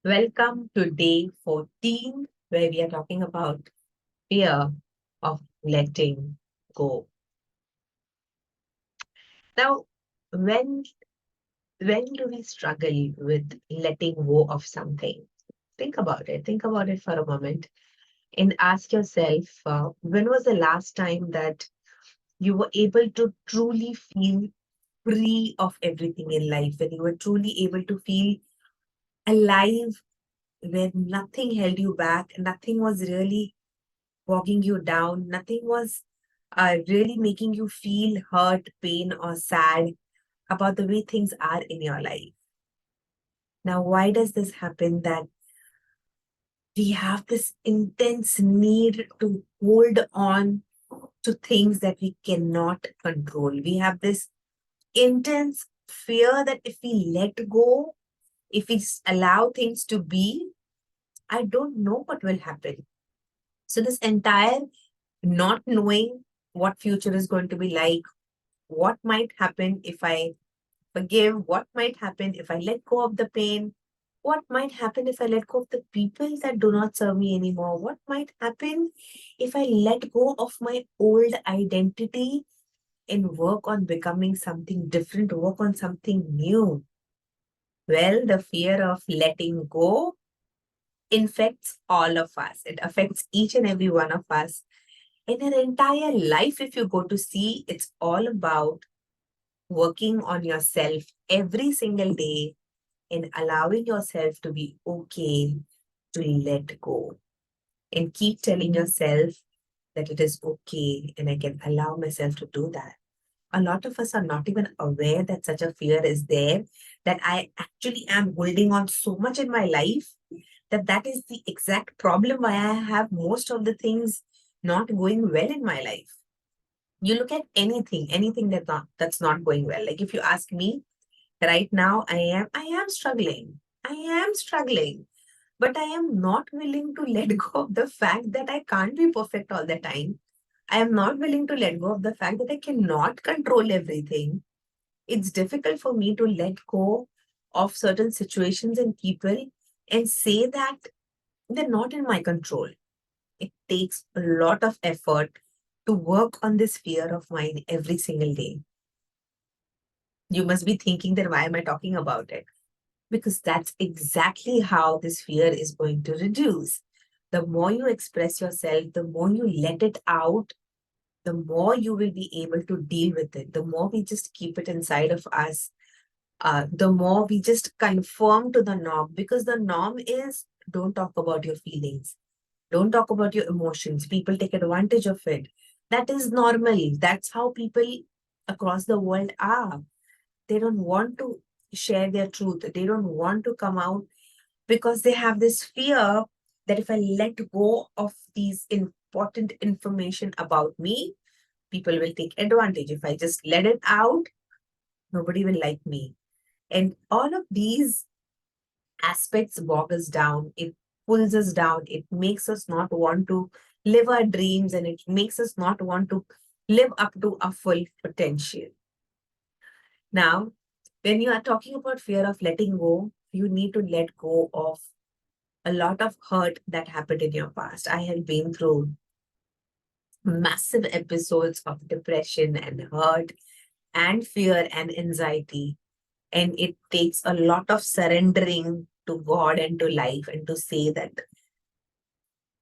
Welcome to day 14, where we are talking about fear of letting go. Now, when when do we struggle with letting go of something? Think about it. Think about it for a moment and ask yourself, when was the last time that you were able to truly feel free of everything in life, when you were truly able to feel alive, where nothing held you back, nothing was really bogging you down. Nothing was really making you feel hurt, pain, or sad about the way things are in your life. Now, why does this happen that we have this intense need to hold on to things that we cannot control? We have this intense fear that if we let go, if we allow things to be, I don't know what will happen. So, this entire not knowing what future is going to be like, what might happen if I forgive, what might happen if I let go of the pain, what might happen if I let go of the people that do not serve me anymore, what might happen if I let go of my old identity and work on becoming something different, work on something new. Well, the fear of letting go infects all of us. It affects each and every one of us. In our entire life, if you go to see, it's all about working on yourself every single day and allowing yourself to be okay to let go. And keep telling yourself that it is okay and I can allow myself to do that. A lot of us are not even aware that such a fear is there, that I actually am holding on so much in my life that that is the exact problem why I have most of the things not going well in my life. You look at anything that's not going well. Like if you ask me right now, I am struggling. I am struggling, but I am not willing to let go of the fact that I can't be perfect all the time. I am not willing to let go of the fact that I cannot control everything. It's difficult for me to let go of certain situations and people and say that they're not in my control. It takes a lot of effort to work on this fear of mine every single day. You must be thinking that why am I talking about it? Because that's exactly how this fear is going to reduce. The more you express yourself, the more you let it out, the more you will be able to deal with it. The more we just keep it inside of us, the more we just conform to the norm, because the norm is don't talk about your feelings, don't talk about your emotions. People take advantage of it. That is normal. That's how people across the world are. They don't want to share their truth. They don't want to come out because they have this fear that if I let go of these important information about me, people will take advantage. If I just let it out, nobody will like me. And all of these aspects bog us down. It pulls us down. It makes us not want to live our dreams, and it makes us not want to live up to our full potential. Now, when you are talking about fear of letting go, you need to let go of a lot of hurt that happened in your past. I have been through massive episodes of depression and hurt and fear and anxiety. And it takes a lot of surrendering to God and to life and to say that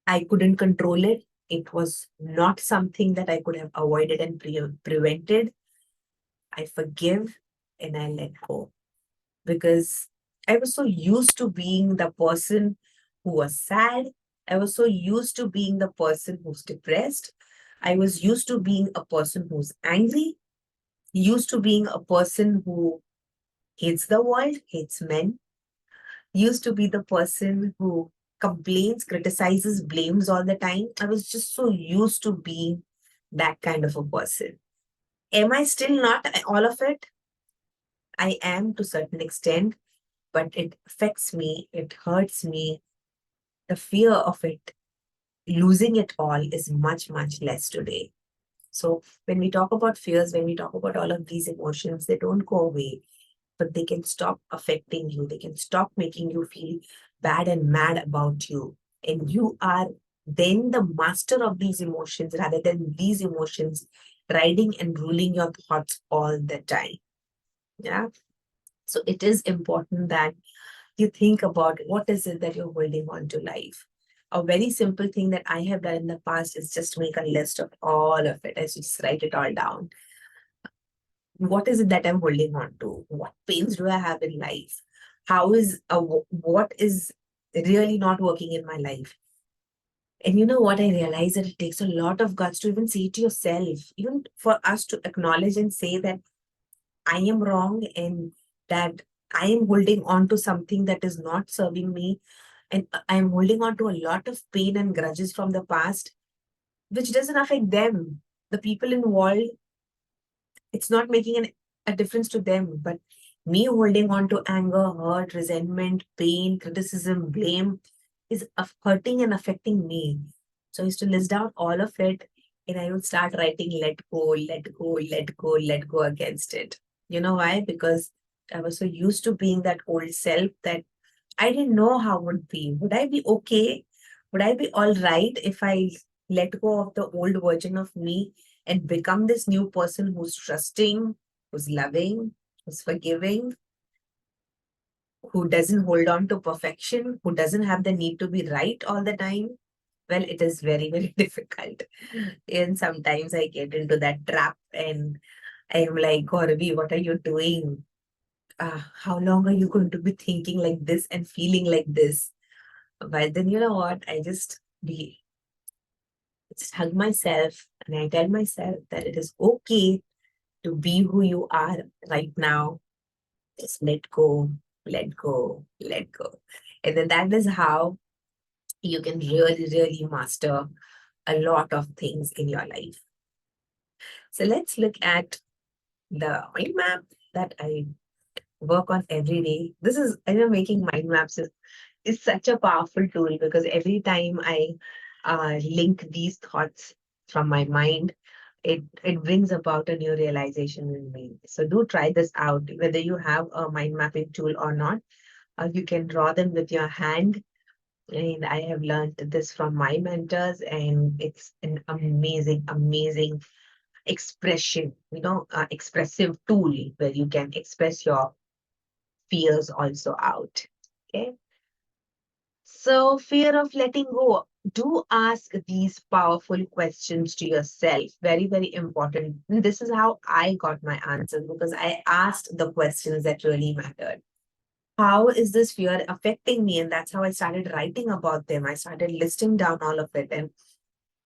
I couldn't control it. It was not something that I could have avoided and prevented. I forgive and I let go, because I was so used to being the person who was sad. I was so used to being the person who's depressed. I was used to being a person who's angry, used to being a person who hates the world, hates men, used to be the person who complains, criticizes, blames all the time. I was just so used to being that kind of a person. Am I still not all of it? I am to a certain extent, but it affects me, it hurts me. The fear of it, losing it all, is much, much less today. So when we talk about fears, when we talk about all of these emotions, they don't go away. but they can stop affecting you. They can stop making you feel bad and mad about you. And you are then the master of these emotions rather than these emotions riding and ruling your thoughts all the time. Yeah. So it is important that you think about what is it that you're holding on to life. A very simple thing that I have done in the past is just make a list of all of it. I just write it all down. What is it that I'm holding on to? What pains do I have in life? What is really not working in my life? And you know what? I realize that it takes a lot of guts to even say it to yourself, even for us to acknowledge and say that I am wrong and that I am holding on to something that is not serving me. And I am holding on to a lot of pain and grudges from the past, which doesn't affect them. The people involved, it's not making a difference to them. But me holding on to anger, hurt, resentment, pain, criticism, blame is hurting and affecting me. So I used to list down all of it and I would start writing let go, let go, let go, let go against it. You know why? Because I was so used to being that old self that I didn't know how it would be. Would I be okay? Would I be all right if I let go of the old version of me and become this new person who's trusting, who's loving, who's forgiving, who doesn't hold on to perfection, who doesn't have the need to be right all the time? Well, it is very, very difficult. And sometimes I get into that trap and I'm like, Gaurvi, what are you doing? How long are you going to be thinking like this and feeling like this? But then you know what? I just hug myself and I tell myself that it is okay to be who you are right now. Just let go, let go, let go. And then that is how you can really, really master a lot of things in your life. So let's look at the mind map that I work on every day. Making mind maps is such a powerful tool because every time I link these thoughts from my mind, it brings about a new realization in me. So do try this out, whether you have a mind mapping tool or not. You can draw them with your hand. And I have learned this from my mentors, and it's an amazing, amazing expressive tool where you can express your fears also out. Okay. So, fear of letting go. Do ask these powerful questions to yourself. Very, very important. And this is how I got my answers because I asked the questions that really mattered. How is this fear affecting me? And that's how I started writing about them. I started listing down all of it. And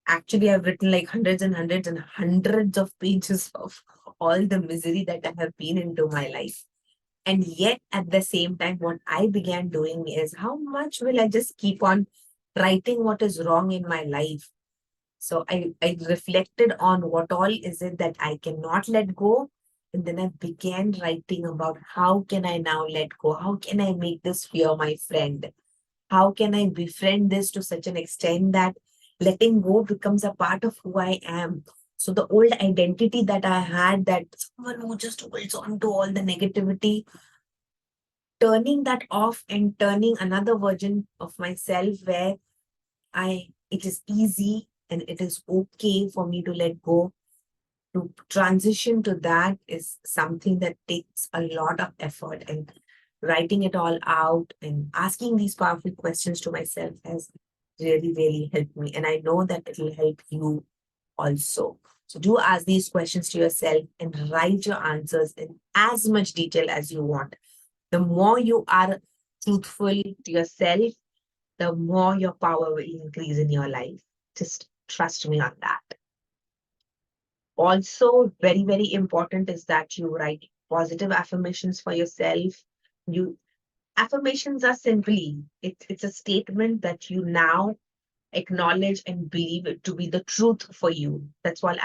actually, I've written like hundreds and hundreds and hundreds of pages of all the misery that I have been into my life. And yet, at the same time, what I began doing is how much will I just keep on writing what is wrong in my life? So I reflected on what all is it that I cannot let go. And then I began writing about how can I now let go? How can I make this fear my friend? How can I befriend this to such an extent that letting go becomes a part of who I am? So the old identity that I had, that someone who just holds on to all the negativity, turning that off and turning another version of myself where it is easy and it is okay for me to let go. To transition to that is something that takes a lot of effort, and writing it all out and asking these powerful questions to myself has really, really helped me. And I know that it will help you also. So do ask these questions to yourself and write your answers in as much detail as you want. The more you are truthful to yourself, the more your power will increase in your life. Just trust me on that. Also, very, very important is that you write positive affirmations for yourself. You Affirmations are simply it's a statement that you now acknowledge and believe it to be the truth for you. That's what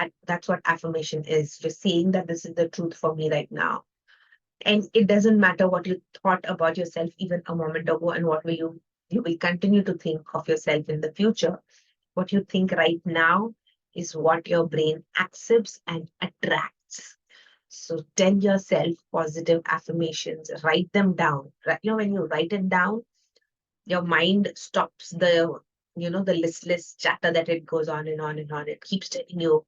affirmation is. Just saying that this is the truth for me right now. And it doesn't matter what you thought about yourself even a moment ago and what you will continue to think of yourself in the future. What you think right now is what your brain accepts and attracts. So tell yourself positive affirmations, write them down. When you write it down, your mind stops the listless chatter that it goes on and on and on. It keeps telling you,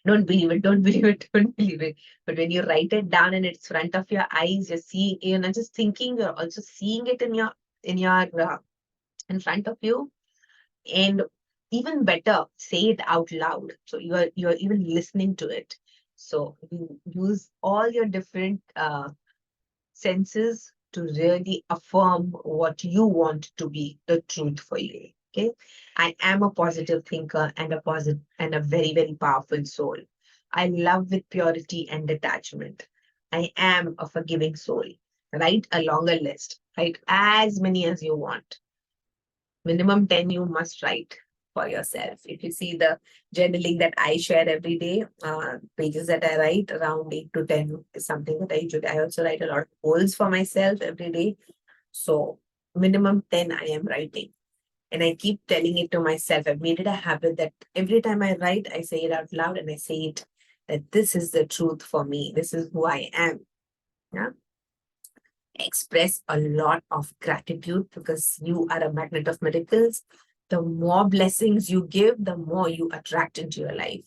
don't believe it, don't believe it, don't believe it. But when you write it down and it's front of your eyes, you're seeing, just thinking, you're also seeing it in in front of you. And even better, say it out loud. So you're even listening to it. So you use all your different senses to really affirm what you want to be the truth for you. Okay. I am a positive thinker and a very, very powerful soul. I love with purity and detachment. I am a forgiving soul. Write a longer list. Write as many as you want. Minimum 10 you must write for yourself. If you see the journaling that I share every day, pages that I write, around 8 to 10 is something that I also write a lot of goals for myself every day. So minimum 10 I am writing. And I keep telling it to myself. I've made it a habit that every time I write, I say it out loud and I say it that this is the truth for me. This is who I am. Yeah. Express a lot of gratitude because you are a magnet of miracles. The more blessings you give, the more you attract into your life.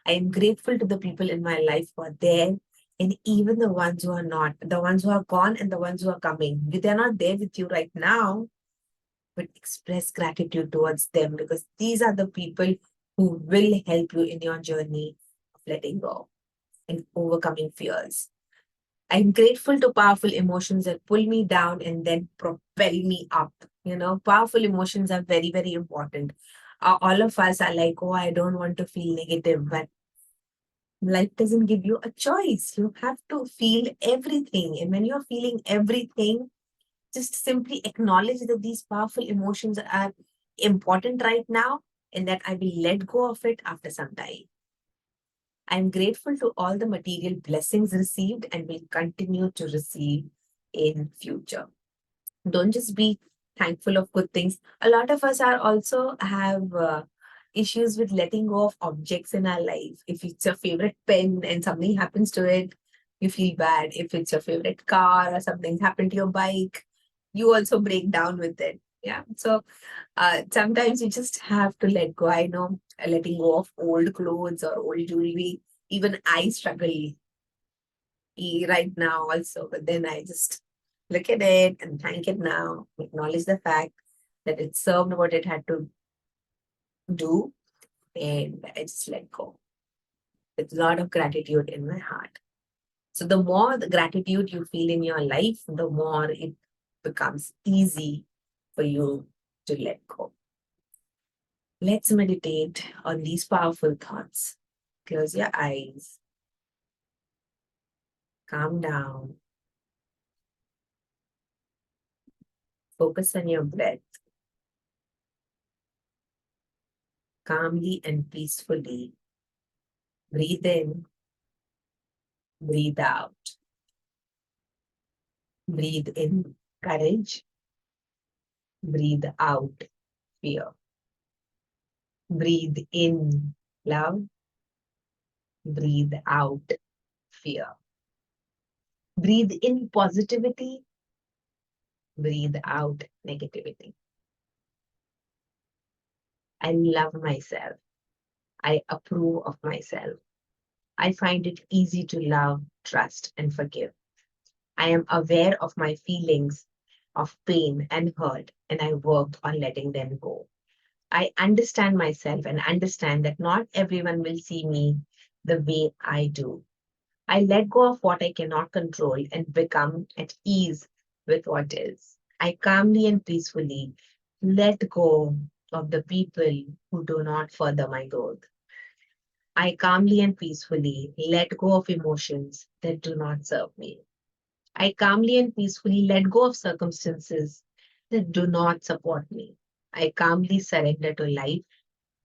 I am grateful to the people in my life who are there, and even the ones who are not, the ones who are gone and the ones who are coming. They're not there with you right now, but express gratitude towards them because these are the people who will help you in your journey of letting go and overcoming fears. I'm grateful to powerful emotions that pull me down and then propel me up. Powerful emotions are very, very important. All of us are like, oh, I don't want to feel negative, but life doesn't give you a choice. You have to feel everything. And when you're feeling everything, just simply acknowledge that these powerful emotions are important right now and that I will let go of it after some time. I'm grateful to all the material blessings received and will continue to receive in future. Don't just be thankful of good things. A lot of us are also have issues with letting go of objects in our life. If it's your favorite pen and something happens to it, you feel bad. If it's your favorite car or something happened to your bike, you also break down with it. Yeah. So sometimes you just have to let go. I know letting go of old clothes or old jewelry. Even I struggle right now also, but then I just look at it and thank it now, acknowledge the fact that it served what it had to do, and I just let go with a lot of gratitude in my heart. So the more the gratitude you feel in your life, the more it becomes easy for you to let go. Let's meditate on these powerful thoughts. Close your eyes, calm down, focus on your breath, calmly and peacefully. Breathe in, breathe out. Breathe in courage, breathe out fear. Breathe in love, breathe out fear. Breathe in positivity, breathe out negativity. I love myself. I approve of myself. I find it easy to love, trust, and forgive. I am aware of my feelings of pain and hurt, and I work on letting them go. I understand myself and understand that not everyone will see me the way I do. I let go of what I cannot control and become at ease with what is. I calmly and peacefully let go of the people who do not further my growth. I calmly and peacefully let go of emotions that do not serve me. I calmly and peacefully let go of circumstances that do not support me. I calmly surrender to life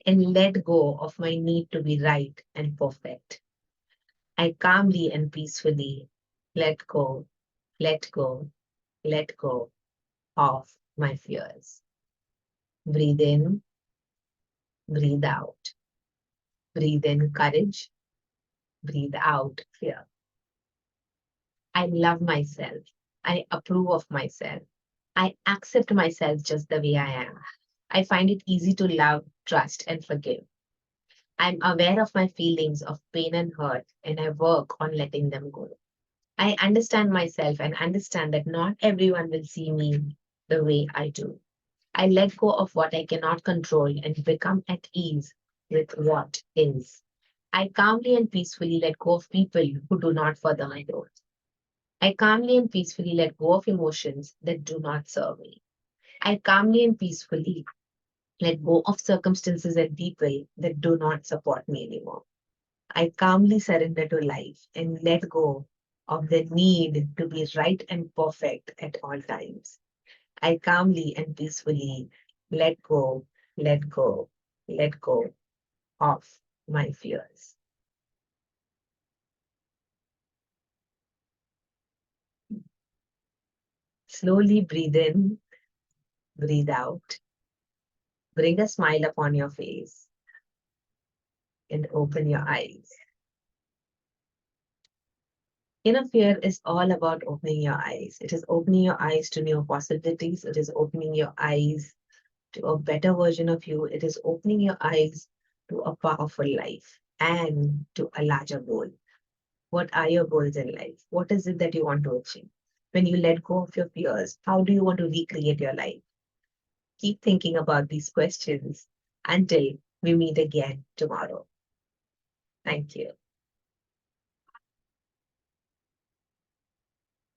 and let go of my need to be right and perfect. I calmly and peacefully let go, let go, let go of my fears. Breathe in, breathe out. Breathe in courage, breathe out fear. I love myself. I approve of myself. I accept myself just the way I am. I find it easy to love, trust, and forgive. I'm aware of my feelings of pain and hurt, and I work on letting them go. I understand myself and understand that not everyone will see me the way I do. I let go of what I cannot control and become at ease with what is. I calmly and peacefully let go of people who do not further my growth. I calmly and peacefully let go of emotions that do not serve me. I calmly and peacefully let go of circumstances and people that do not support me anymore. I calmly surrender to life and let go of the need to be right and perfect at all times. I calmly and peacefully let go, let go, let go of my fears. Slowly breathe in, breathe out, bring a smile upon your face, and open your eyes. Inner fear is all about opening your eyes. It is opening your eyes to new possibilities. It is opening your eyes to a better version of you. It is opening your eyes to a powerful life and to a larger goal. What are your goals in life? What is it that you want to achieve? When you let go of your fears, how do you want to recreate your life? Keep thinking about these questions until we meet again tomorrow. Thank you.